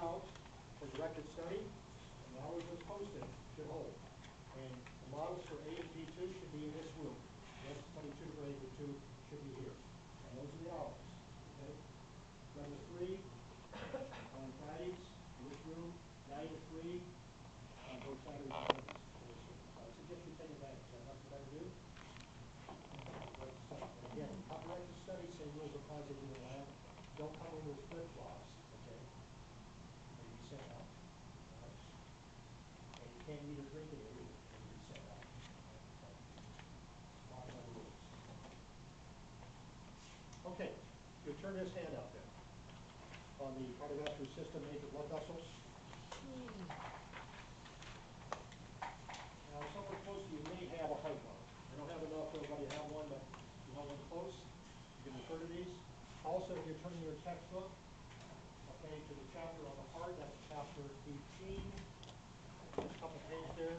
out for directed study, and the hours was posted should hold. And the models for A and B2 should be in this room. Yes, study tutor for A2 should be here. And those are the hours. Okay? Level 3 on Fridays in this room, 9 to 3 on both Saturdays and Sundays in this room. So I suggest you take advantage. Is that not the better do? And again, copyrighted study, same rules apply as they do in lab. Don't come in with flip-flops, okay? May be sent out. Right? And you can't eat or drink in here either. May be sent out. Right? So, rules. Okay, you turn this hand out then. On the cardiovascular system, major blood vessels. Now, somewhere close to you may have a height bar. I don't have enough for everybody to have one, but if you have one close, you can refer to these. Also, if you're turning your textbook, okay, to the chapter on the heart, that's chapter 18. Just a couple pages there.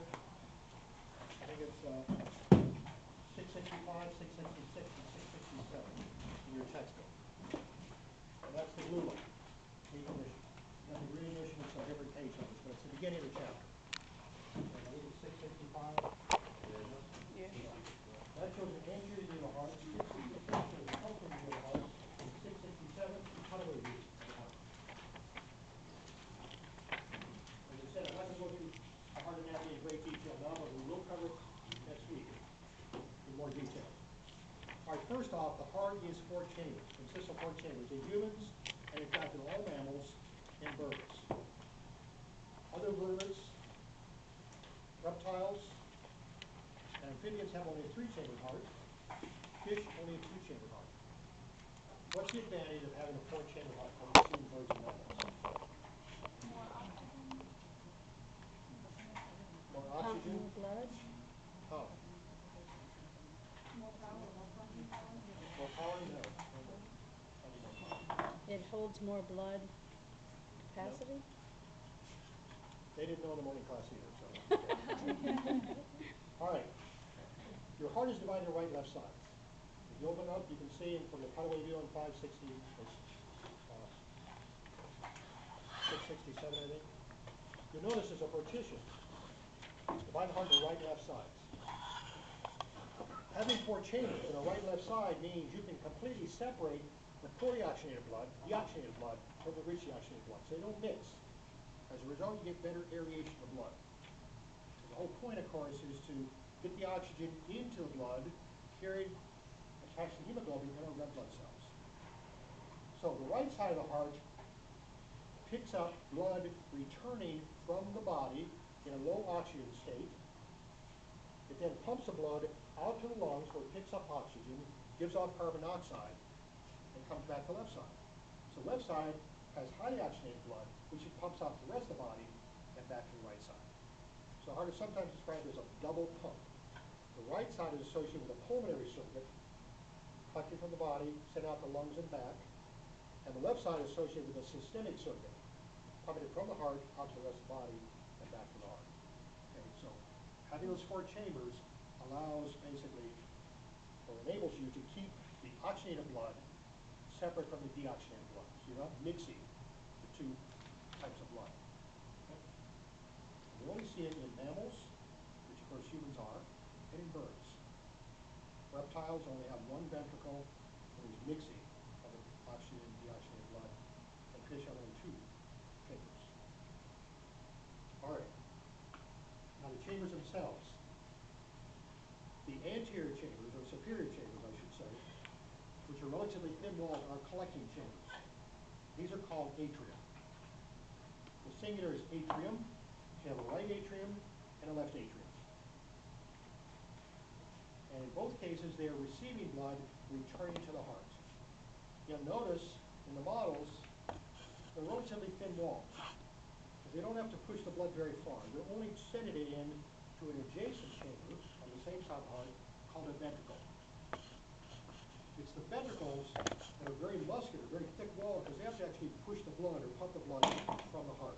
I think it's 665, 666, and 667 in your textbook. And that's the blue one, the edition. And the green edition is a different page numbers, but it's the beginning of the chapter. And I think it's 665. Yeah. That shows an anterior view of the heart, 666 shows a posterior view of the heart, and 667 is a cutaway view of the heart. As I said, I'm not going to go through the heart anatomy in great detail now, but we will cover it next week in more detail. All right, first off, the heart is 4 chambers, consists of 4 chambers in humans, and in fact in all mammals and birds. Other vertebrates, reptiles, and amphibians have only a 3-chambered heart. Fish only a 2-chambered heart. What's the advantage of having a 4-chambered heart when we see in birds and mammals? More oxygen. More blood. How? More power, more pumping power. More power? No. It holds more blood capacity. They didn't know in the morning class either, so. All right. Your heart is divided right and left side. If you open it up, you can see from the cutaway view on 560, 667, I think. You'll notice there's a partition. It's divided the heart into right and left sides. Having 4 chambers in a right and left side means you can completely separate the poorly oxygenated blood, deoxygenated blood, from the richly oxygenated blood. So they don't mix. As a result, you get better aeration of blood. So the whole point, of course, is to get the oxygen into the blood, carried, attached to hemoglobin in our red blood cells. So the right side of the heart picks up blood returning from the body in a low oxygen state. It then pumps the blood out to the lungs where it picks up oxygen, gives off carbon dioxide, and comes back to the left side. So left side has highly oxygenated blood, which it pumps out to the rest of the body and back to the right side. So heart is sometimes described as a double pump. The right side is associated with a pulmonary circuit, collected from the body, sent out to lungs and back. And the left side is associated with a systemic circuit, pumping it from the heart out to the rest of the body and back to the heart. Okay, so having those 4 chambers allows basically, or enables you to keep the oxygenated blood separate from the deoxygenated blood. So you're not mixing the 2 types of blood. Okay? We only see it in mammals, which of course humans are, and in birds. Reptiles only have 1 ventricle, and there's mixing of the oxygen and deoxygenated blood, and fish have only 2 chambers. All right. Now the chambers themselves. The anterior chambers, or superior chambers, I should say, which are relatively thin-walled, are collecting chambers. These are called atria. The singular is atrium. You have a right atrium and a left atrium. And in both cases, they are receiving blood returning to the heart. You'll notice in the models, they're relatively thin-walled. They don't have to push the blood very far. They're only sending it in to an adjacent chamber on the same side of the heart called a ventricle. It's the ventricles that are very muscular, very thick-walled, because they have to actually push the blood or pump the blood from the heart.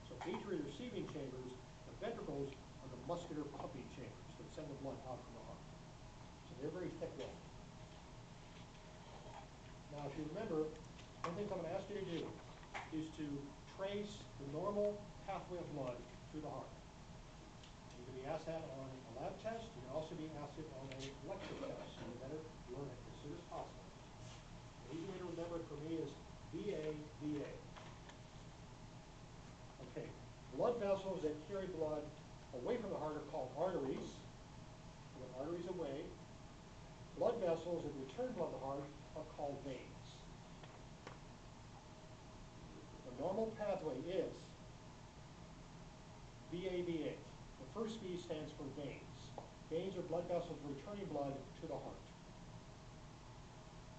So atria receiving chambers, the ventricles are the muscular pumping chambers that send the blood out from the heart. So they're very thick-walled. Now, if you remember, one thing I'm going to ask you to do, is to trace the normal pathway of blood through the heart. You can be asked that on a lab test. You can also be asked it on a lecture test, so you better learn it as soon as possible. The easy way to remember it for me is VA. Okay, blood vessels that carry blood away from the heart are called arteries. So the arteries away. Blood vessels that return blood to the heart are called veins. The normal pathway is VA. The first V stands for veins. Veins are blood vessels returning blood to the heart.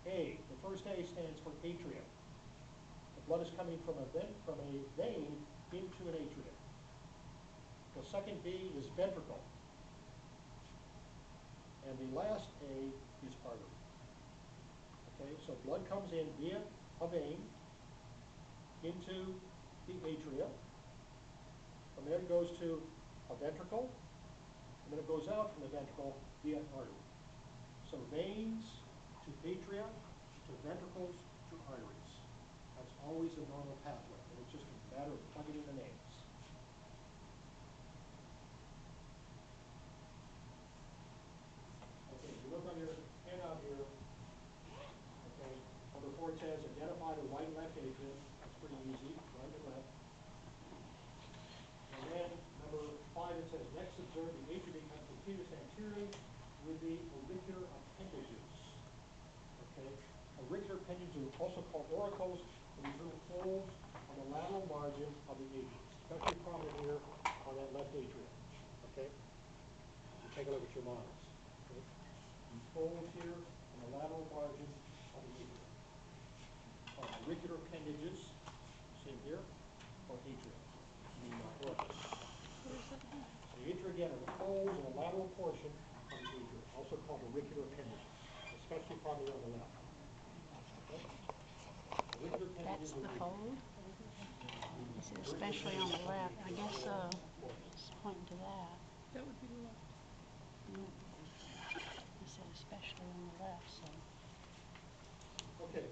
A, the first A stands for atrium. The blood is coming from a vein into an atrium. The second V is ventricle. And the last A is artery. Okay, so blood comes in via a vein into the atria. From there it goes to a ventricle, and then it goes out from the ventricle via an artery. So veins to atria, to ventricles, to arteries. That's always a normal pathway, and it's just a matter of plugging in the names. Okay, if you look on your handout here, okay, number 4 says identify the right and left atrium. That's pretty easy, right and left. And then number 5, it says next observe the atria become continuous anteriorly with the auricular appendages. Okay, auricular appendages are also called auricles, and these little folds on the lateral margin of the atria, especially prominent here on that left atrium. Okay, you take a look at your models. Okay, these folds here on the lateral margin of the atria are auricular appendages, same here, or atria. The atria again are the folds in the lateral portion of the atria, also called auricular appendages, especially probably on the left. Okay? Auricular appendages That's the are fold? He said especially on the left. I guess it's pointing to that. That would be the left. He said especially on the left, so. Okay.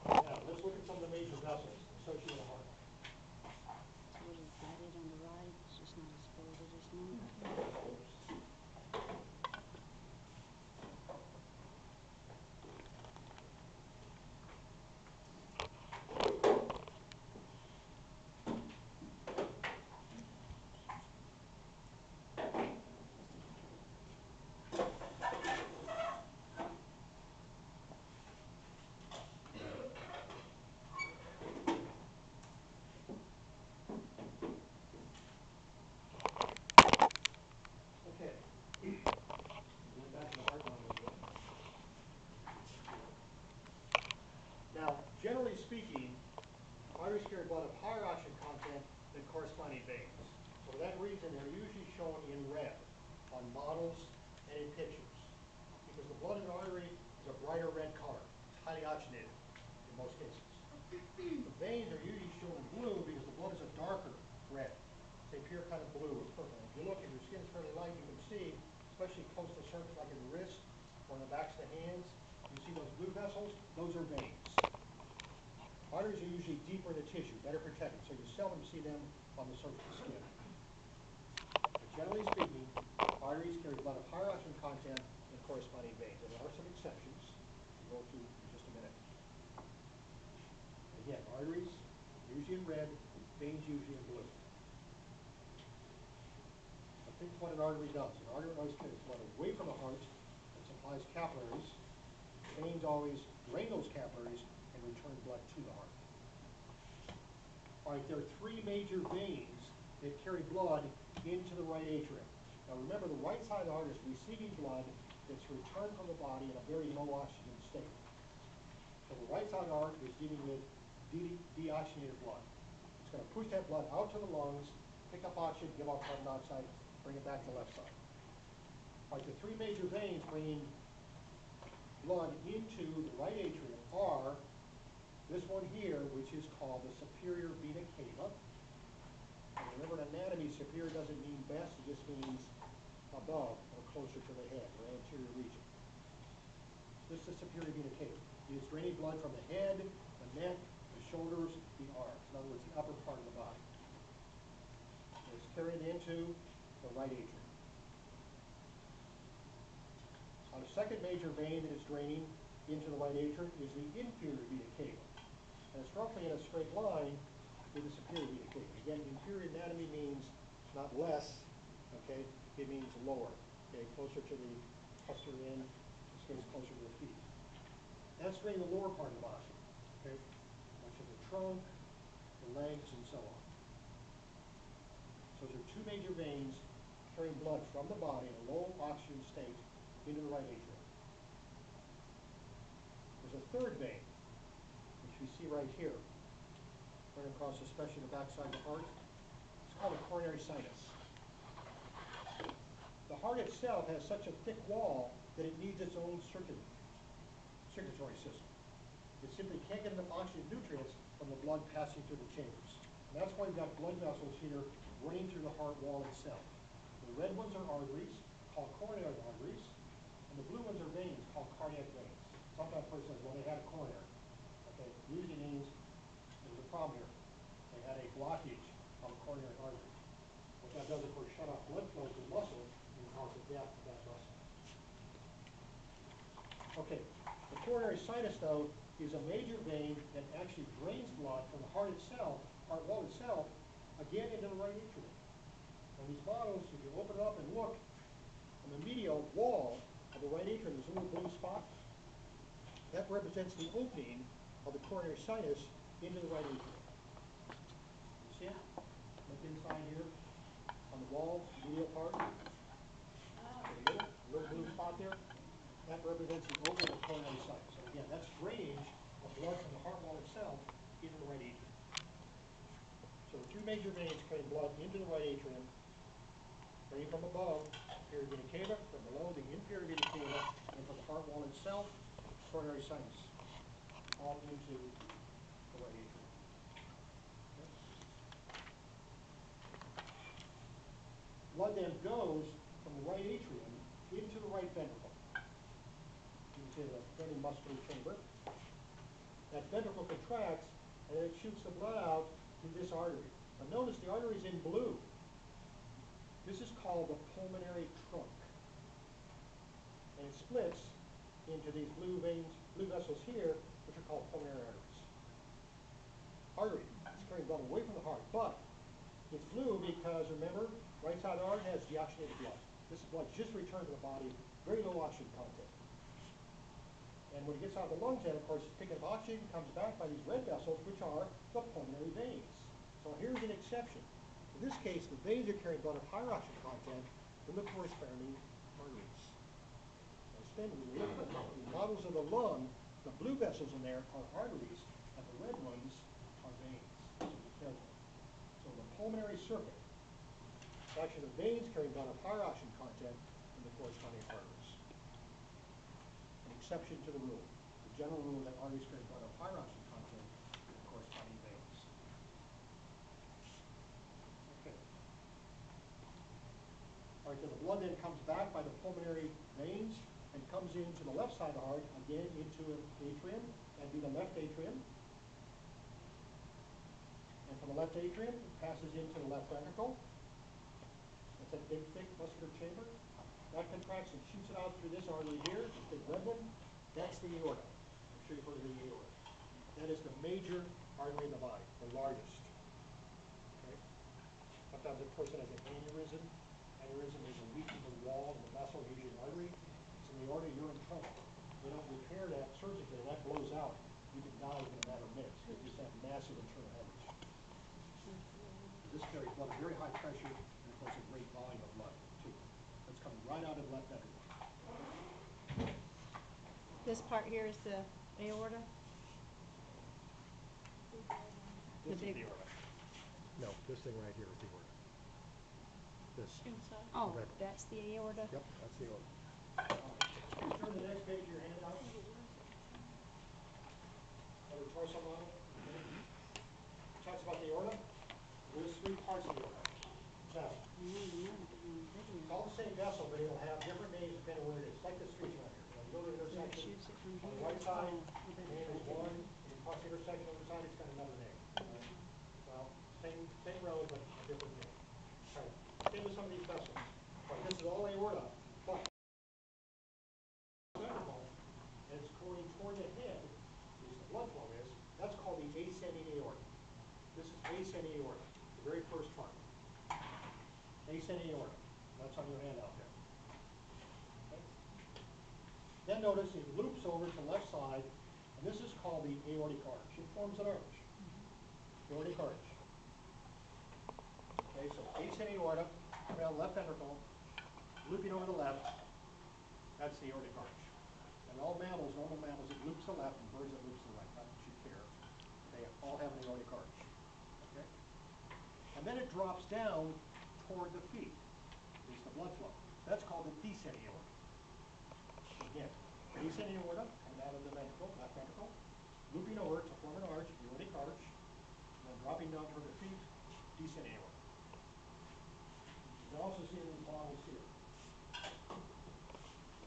Now, let's look at some of the major vessels associated with the heart. It's a little matted on the right. It's just not as folded as normal. Okay. Going back to the heart model again. Now, generally speaking, arteries carry blood of higher oxygen content than corresponding veins. So for that reason, they're usually shown in red on models and in pictures, because the blood in an artery is a brighter red color. It's highly oxygenated in most cases. The veins are usually shown in blue because the blood is a darker red. They appear kind of blue or purple. If you look, if your skin is fairly light, you can see, especially close to the surface, like in the wrist or in the backs of the hands, you see those blue vessels? Those are veins. Arteries are usually deeper in the tissue, better protected, so you seldom see them on the surface of the skin. But generally speaking, arteries carry blood of higher oxygen content than corresponding veins. And there are some exceptions we'll go through in just a minute. Again, arteries usually in red, veins usually in blue. Now think what an artery does. An artery always carries blood away from the heart and supplies capillaries. Veins always drain those capillaries and return blood to the heart. All right, there are 3 major veins that carry blood into the right atrium. Now remember, the right side of the heart is receiving blood that's returned from the body in a very low oxygen state. So the right side of the heart is dealing with deoxygenated blood. It's going to push that blood out to the lungs, pick up oxygen, give off carbon dioxide, bring it back to the left side. All right, the 3 major veins bringing blood into the right atrium are this one here, which is called the superior vena cava. And remember, in anatomy, superior doesn't mean best, it just means above or closer to the head or anterior region. This is the superior vena cava. It's draining blood from the head, the neck, the shoulders, the arms. In other words, the upper part of the body. And it's carried into the right atrium. Now, the second major vein that is draining into the right atrium is the inferior vena cava. And it's roughly in a straight line with the superior vena cava. Again, inferior anatomy means not less, okay? It means lower, okay? Closer to the posterior end, this goes closer to the feet. That's draining the lower part of the body, okay? Much of the trunk, the legs, and so on. So those are two major veins carrying blood from the body in a low oxygen state into the right atrium. There's a third vein, which we see right here, running across especially the backside of the heart. It's called a coronary sinus. The heart itself has such a thick wall that it needs its own circulatory system. It simply can't get enough oxygen and nutrients from the blood passing through the chambers. And that's why we've got blood vessels here running through the heart wall itself. The red ones are arteries, called coronary arteries, and the blue ones are veins, called cardiac veins. Sometimes a person says, well, they had a coronary. Okay, usually means there was a problem here. They had a blockage of a coronary artery. What that does, of course, shut off blood flow to the muscle and cause the death of that muscle. Okay, the coronary sinus, though, is a major vein that actually drains blood from the heart itself, heart wall itself, again into the right atrium. On these models, if you open it up and look, on the medial wall of the right atrium, there's a little blue spot. That represents the opening of the coronary sinus into the right atrium. You see it? Look inside here on the wall, medial part. Little blue spot there. That represents the opening of the coronary sinus. So again, that's drainage of blood from the heart wall itself into the right atrium. So the two major veins carrying blood into the right atrium, draining from above, superior vena cava, from below the inferior vena cava, and from the heart wall itself, coronary sinus, all into the right atrium. Okay. Blood then goes from the right atrium into the right ventricle, into the very muscular chamber. That ventricle contracts, and it shoots the blood out through this artery. Now notice the artery is in blue. This is called the pulmonary trunk. And it splits into these blue veins, blue vessels here, which are called pulmonary arteries. Artery, it's carrying blood away from the heart, but it's blue because, remember, right side of the heart has deoxygenated blood. This blood just returned to the body, very low oxygen content. And when it gets out of the lungs, then, of course, it's picking up oxygen, comes back by these red vessels, which are the pulmonary veins. So here's an exception. In this case, the veins are carrying blood of higher oxygen content than the corresponding arteries. Understand, when you look at the models of the lung, the blue vessels in there are arteries, and the red ones are veins. So be careful. So the pulmonary circuit, it's actually the veins carrying blood of higher oxygen content than the corresponding arteries. An exception to the rule. The general rule that arteries carry blood of higher oxygen content than the corresponding veins. Okay. All right, so the blood then comes back by the pulmonary veins and comes into the left side of the heart, again into an atrium, and be the left atrium. And from the left atrium, it passes into the left ventricle. That's that big, thick, muscular chamber. That contracts and shoots it out through this artery here, this big red one. That's the aorta. I'm sure you've heard of the aorta. That is the major artery in the body, the largest. Okay? Sometimes a person has an aneurysm. Aneurysm is a weakening of the wall of the vessel, usually an artery. It's in the aorta, you're in trouble. They don't repair that surgically, and that blows out. You can die within a matter of minutes. You just have massive internal hemorrhage. This carries blood at very high pressure, and of course a great volume of blood, too. That's coming right out of the left ventricle. This part here is the aorta? This is big- the aorta. No, this thing right here is the aorta. This. Inside. Oh, Red. that's the aorta? Yep, that's the aorta. Turn to the next page of your handout. Another torso model. Talks about the aorta. There's three parts of the aorta. Now, it's all the same vessel, but it'll have different names depending on where it is. Like the streets around here. You go to the intersection, Shoots it from on the here. right side, Oh, name is one, and you cross cross the intersection on the side, it's got another name. Right? Well, same road, but a different name. All right, same with some of these vessels. All right, this is all aorta, but and it's going toward the head, at least the blood flow is, that's called the ascending aorta. This is ascending aorta, the very first part. Ascending aorta. That's on your handout there. Okay. Then notice it loops over to the left side, and this is called the aortic arch. It forms an arch. Aortic arch. Okay, so ascending aorta, coming out left ventricle, looping over the left, that's the aortic arch. And all mammals, normal mammals, it loops to the left, and birds it loops to the right. Not that you care. They all have an aortic arch. Okay? And then it drops down toward the feet. There's the blood flow. That's called the descending aorta. Again, descending aorta, coming out of the ventricle, left ventricle, looping over to form an arch, aortic arch, and then dropping down toward the feet, descending aorta. You can also see it in these models here.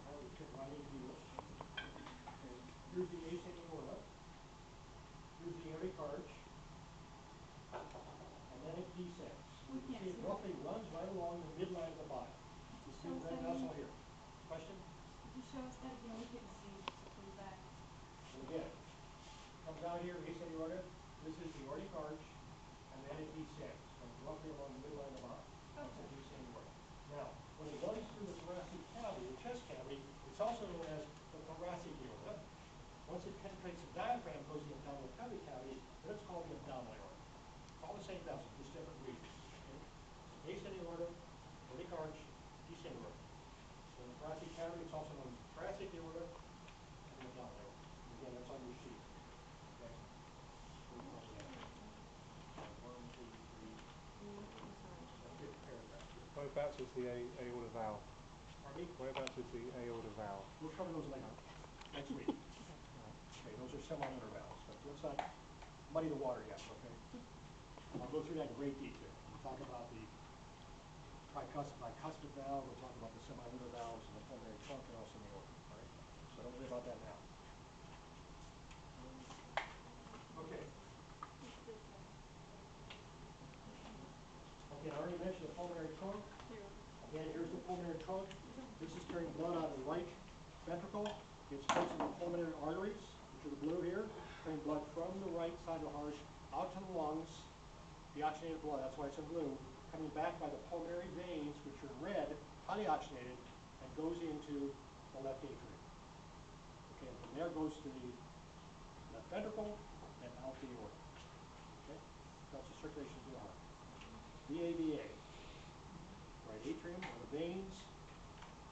Hardly fit right in here. Okay. Here's the ascending aorta. Here's the aortic arch. And then it descends. You can see it roughly runs right along the midline of the body. You see the red vessel here. Question? Could you show us that again? We couldn't see from the back. And again, comes out here, ascending aorta. This is the aortic arch, and then it descends. Runs roughly along the midline of the body. That's the descending aorta. Now, when it runs through the thoracic cavity, the chest cavity, it's also known as the thoracic aorta. Once it penetrates the diaphragm, goes to the abdominal cavity, then it's called the abdominal aorta. It's all the same vessel, just different regions. Okay? Ascending aorta, aortic arch, descending aorta. So in the thoracic cavity, it's also known as the thoracic aorta and the abdominal aorta. Again, that's on your sheet. Okay? One, two, three, fifth paragraph. Whereabouts is the aorta valve? Pardon me? Whereabouts is the aorta valve? We'll cover those later, next week. Okay, those are semi-lunar valves, but let's not muddy the water yet, okay? I'll go through that in great detail. We'll talk about the bicuspid valve, we'll talk about the semi-lunar valves and the pulmonary trunk and also the aorta, all right? So don't worry about that now. Okay. Okay, I already mentioned the pulmonary trunk. Again, here's the pulmonary trunk. This is carrying blood out of the right ventricle. It's close to the pulmonary arteries, which are the blue here, carrying blood from the right side of the heart out to the lungs, the oxygenated blood, that's why it's in blue, coming back by the pulmonary veins, which are red, highly oxygenated, and goes into the left atrium. Okay, and from there goes to the left ventricle and out the aorta. Okay, that's the circulation to the heart. VAVA, right atrium, or the veins,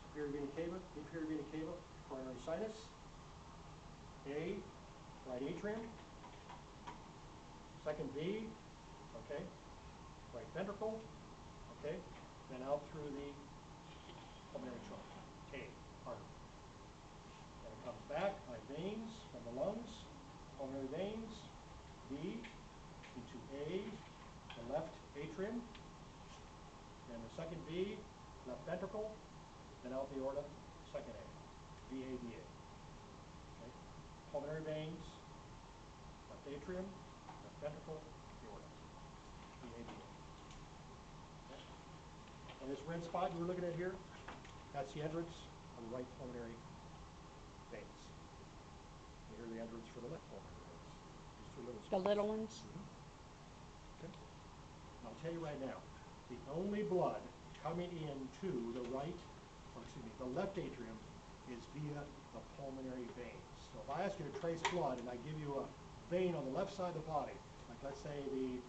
superior vena cava, inferior vena cava, coronary sinus. A, right atrium. Second V, okay, right ventricle, okay, then out through the pulmonary trunk, A, artery. Then it comes back by veins from the lungs, pulmonary veins, V, into A, the left atrium, then the second V, left ventricle, then out the aorta, second A, VAVA. Okay, pulmonary veins, left atrium, left ventricle, aorta, VAVA. Okay. And this red spot you were looking at here, that's the entrance of the right pulmonary veins. And here are the entrance for the left pulmonary veins. These two little spots. The little ones? Okay. I'll tell you right now, the only blood coming into the right, or excuse me, the left atrium is via the pulmonary veins. So if I ask you to trace blood and I give you a vein on the left side of the body, like let's say the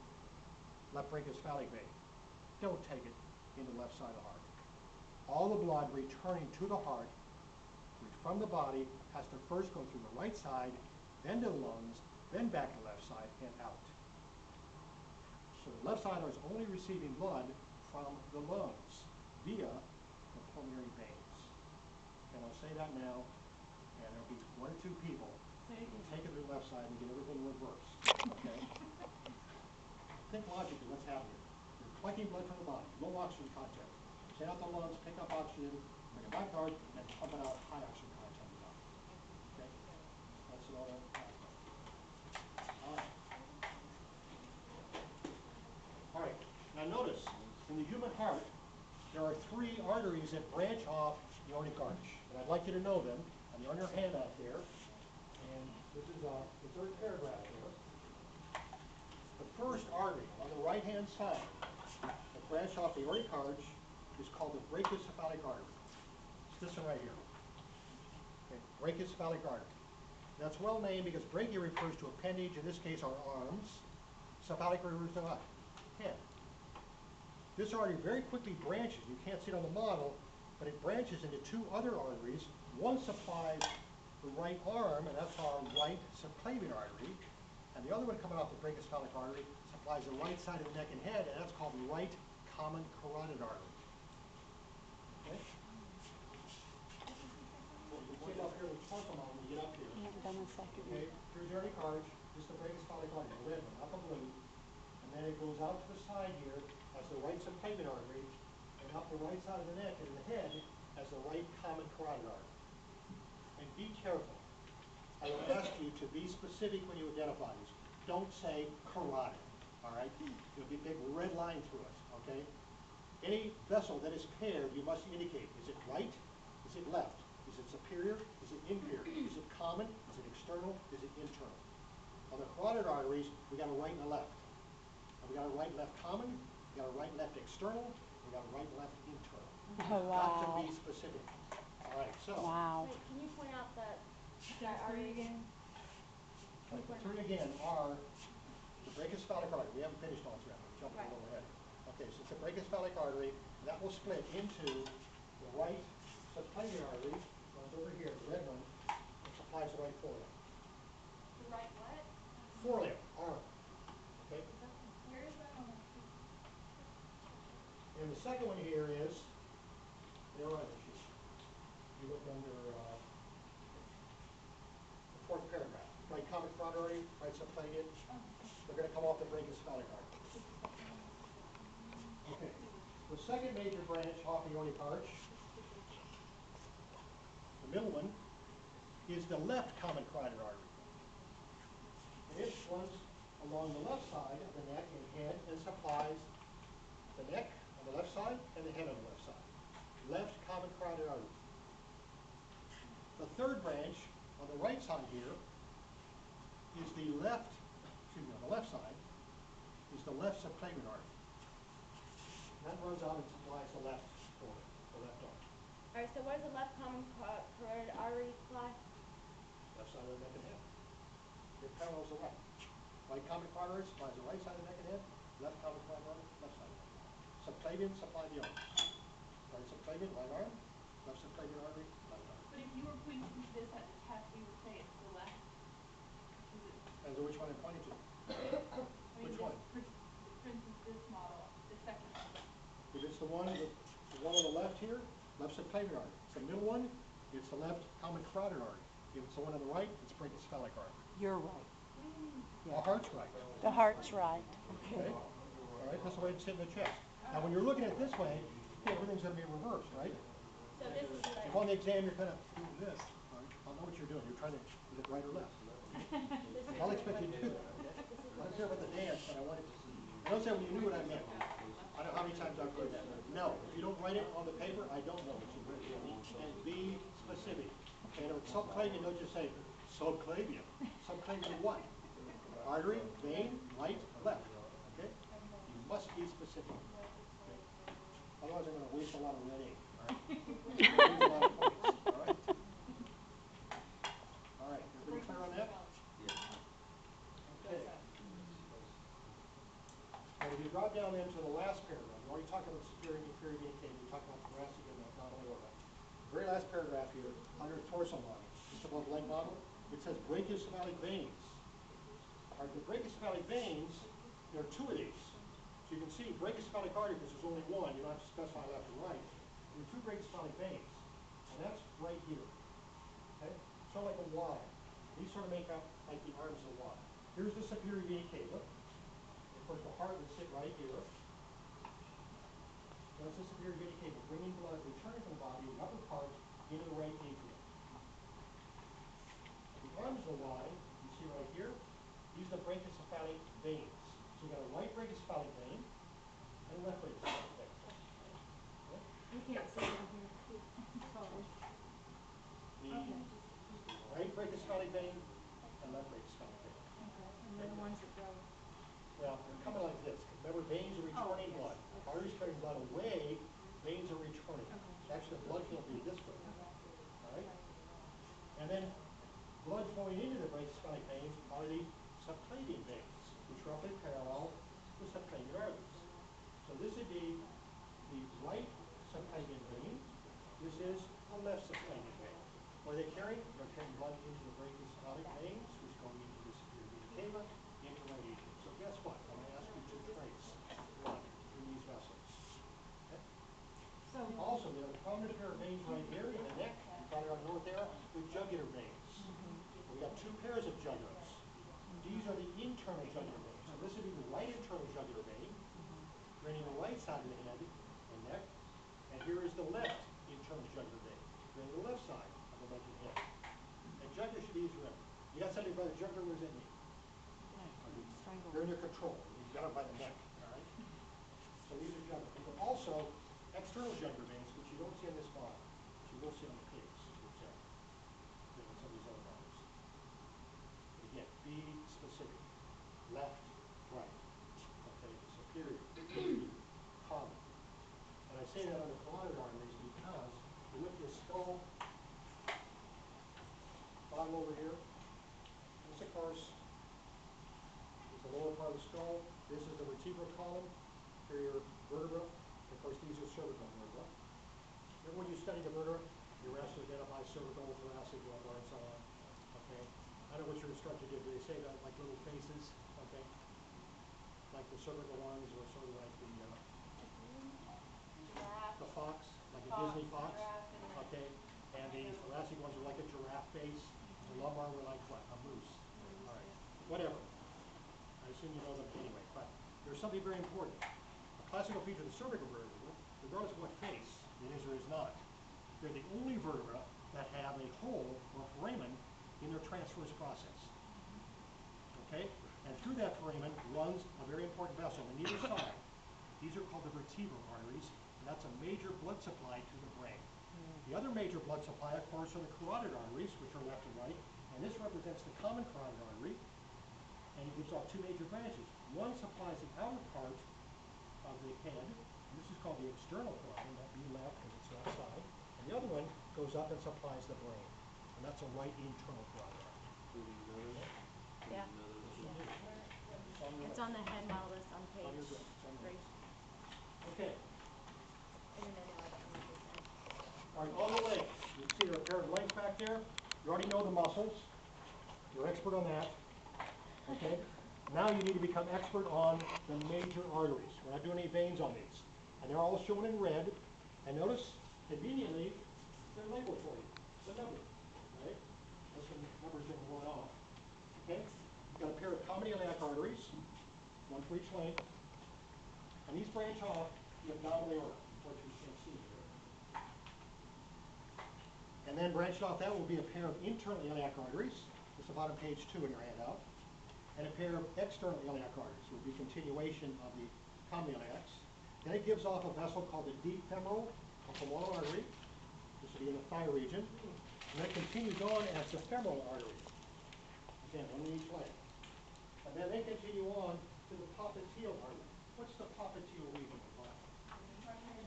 left brachiocephalic vein, don't take it into the left side of the heart. All the blood returning to the heart from the body has to first go through the right side, then to the lungs, then back to the left side and out. So the left side is only receiving blood from the lungs via the pulmonary veins. And I'll say that now, and there'll be one or two people who will take it to the left side and get everything reversed. Okay? Think logically what's happening. You're collecting blood from the body, low oxygen content. Send out the lungs, pick up oxygen, bring it back to the heart, and pump it out high oxygen content. Okay? That's all that. notice, in the human heart, there are 3 arteries that branch off the aortic arch. And I'd like you to know them. And they're on your handout there. And this is the third paragraph here. The first artery on the right-hand side that branches off the aortic arch is called the brachiocephalic artery. It's this one right here. Okay, brachiocephalic artery. That's well named because brachia refers to appendage, in this case our arms. Cephalic refers to what? Head. This artery very quickly branches. You can't see it on the model, but it branches into 2 other arteries. One supplies the right arm, and that's our right subclavian artery. And the other one coming off the brachiocephalic artery supplies the right side of the neck and head, and that's called the right common carotid artery. Okay? We'll get up here and talk about when we get up here. We haven't done this second Okay, one. here's the aortic arch. This is the brachiocephalic artery, the red one, not the blue. And then it goes out to the side here as the right subclavian artery, and up the right side of the neck and in the head as the right common carotid artery. And be careful. I will ask you to be specific when you identify these. Don't say carotid, all right? There'll be a big red line through it, okay? Any vessel that is paired, you must indicate, is it right? Is it left? Is it superior? Is it inferior? Is it common? Is it external? Is it internal? On the carotid arteries, we got a right and a left. And we got a right and left common, we got a right and left external, we got a right and left internal. Oh, Got to wow. be specific. All right, so. Wow. Wait, can you point out that Three artery again. Right, the 3 again are the brachiocephalic artery. We haven't finished all 3. I'm jumping a little ahead. Okay, so it's the brachiocephalic artery. That will split into the right subclavian artery, runs over here, the red one, and supplies the right forelimb. The right what? Forelimb, arm. Okay? Where is that on the? And the second one here is, there are the sheet. You look under the 4th paragraph. Right common carotid artery, right subclavian. They're going to come off the brachiocephalic artery. Okay. The second major branch off the aortic arch, the middle one, is the left common carotid artery. And it runs along the left side of the neck and head and supplies the neck on the left side and the head on the left side. Left common carotid artery. The third branch on the right side here is the left, excuse me, on the left side, is the left subclavian artery. And that runs out and supplies the left forelimb, the left arm. Alright, so what does the left common carotid artery supply? Left side of the neck and head. It parallels the right. Right common carotid artery supplies the right side of the neck and head. Left common carotid artery, left side of the neck. Subclavian supply the arm. Right subclavian, right arm. Left subclavian artery, left arm. But if you were putting this at the test, we would say it's the left. Is it? Depends on which one I'm pointing to. I mean, Which this, one? For instance, this model, the second one. If it's the one on the left here, left subclavian artery. It's the middle one, it's the left common carotid artery. If it's the one on the right, it's brachiocephalic artery. You're right. The heart's right. The heart's right. Okay? All right, that's the way it's sitting in the chest. Now, when you're looking at it this way, everything's going to be reversed, right? So this is the If on the exam you're kind of doing this, right? I'll know what you're doing. You're trying to get right or left. I'll expect you to do that. I don't care about the dance, but I want it to see. I don't say when you knew what I meant. I don't know how many times I've heard that. No, if you don't write it on the paper, I don't know what you meant. And be specific. Okay, now it's subclavian, don't just say subclavian. Subclavian what? Artery, vein, right, left. Okay? You must be specific. Okay? Otherwise, I'm going to waste a lot of red ink. All right? Waste a lot of points. All right? All right. Everybody clear on that? Okay. And if you drop down into the last paragraph, we already talked about superior and inferior vena cava. We talked about thoracic and abdominal aorta. The very last paragraph here, under dorsal model, just above leg model, it says brachiocephalic veins. All right, the brachiocephalic veins, there are 2 of these. So you can see brachiocephalic artery, because there's only one, you don't have to specify left and right. There are 2 brachiocephalic veins, and that's right here. Okay? Sort of like a Y. These sort of make up like the arms of a Y. Here's the superior vena cava. Of course, the heart would sit right here. That's the superior vena cava, bringing blood, returning from the body, the upper part, into the right atrium. The arms of the Y, you see right here, these are the brachiocephalic veins. So you got a right brachiocephalic vein and a left sphenic vein and left right sphenic vein. And they're the ones that go. Well, they're coming like this. Remember, veins are returning blood. Arteries carrying blood away, veins are returning. Actually, the blood can't be this way. All right? And then blood flowing into the right sphenic veins are the subclavian veins, which roughly parallel the subclavian arteries. So this would be the right subclavian vein. This is the left subclavian vein. What are they carrying? They're carrying blood into the brachiocephalic veins, which go into the superior vena cava, into right atrium. So guess what? I'm going to ask you to trace blood through these vessels. Okay? So, Also, we have a prominent pair of veins right here in the neck, probably on the north arrow, with jugular veins. We got two pairs of jugulars. These are the internal jugular veins. So this would be the right internal jugular vein, draining the right side of the head and neck. And here is the left internal jugular vein, draining the left side of the neck and head. And jugular should be easy to remember. You got something by the jugular, what does that mean? They're in your control. You've got it by the neck, all right? So these are jugular. But also, external jugular veins, which you don't see on this model, which you will see on the pigs, for example, and some of these other models. But again, be specific. Left, right. Okay, superior, common. And I say that on the carotid arteries because you look at the skull, bottom over here. This, of course, is the lower part of the skull. This is the vertebral column, inferior vertebra. Of course, these are cervical vertebra. Remember when you study the vertebra, you're asked to identify cervical, thoracic, lumbar, and so on. Okay? I don't know what your instructor did. Did they say that like little faces? Okay? Like the cervical ones were sort of like the fox, like a Disney fox. Okay? And the thoracic ones were like a giraffe face. The lumbar were like what? A moose. All right. Whatever. I assume you know them anyway. But there's something very important. A classical feature of the cervical vertebra, regardless of what face it is or is not, they're the only vertebra that have a hole or foramen in their transverse process. Okay? And through that foramen runs a very important vessel on either side. These are called the vertebral arteries, and that's a major blood supply to the brain. The other major blood supply, of course, are the carotid arteries, which are left and right, and this represents the common carotid artery, and it gives off two major branches. One supplies the outer part of the head, and this is called the external carotid, that be left because it's left side, and the other one goes up and supplies the brain, and that's a right internal carotid artery. yeah. It's on the head model list on page On your list, it's on your 3. list. Okay. Even though I don't know what they said. All right, on the legs. You see there are a pair of legs back there. You already know the muscles. You're expert on that. Okay? Now you need to become expert on the major arteries. We're not doing any veins on these. And they're all shown in red. And notice, conveniently, they're labeled for you. The number. Right? Unless the numbers didn't run off. Okay? You've got a pair of common iliac arteries, one for each length. And these branch off the abdominal aorta, which we can't see here. And then branched off that will be a pair of internal iliac arteries. It's about on page 2 in your handout. And a pair of external iliac arteries will be continuation of the common iliacs. Then it gives off a vessel called the deep femoral or femoral artery. This will be in the thigh region. And then it continues on as the femoral artery. Again, one in each leg. And then they continue on to the popliteal artery. What's the popliteal region of the body?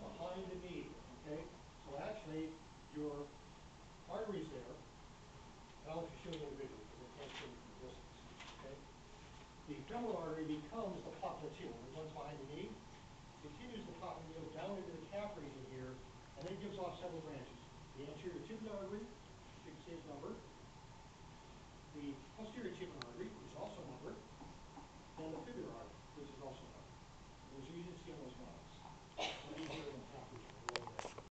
Behind the knee, okay? So actually, your arteries there, and I'll let you show you individually because I can't show you from a distance, okay? The femoral artery becomes the popliteal. It runs behind the knee, continues the popliteal down into the calf region here, and then gives off several branches. The anterior tubular artery, which you can see is numbered. The posterior tubular artery, which is also numbered. And the fibular artery, which is also numbered. Those are easy to see on those models.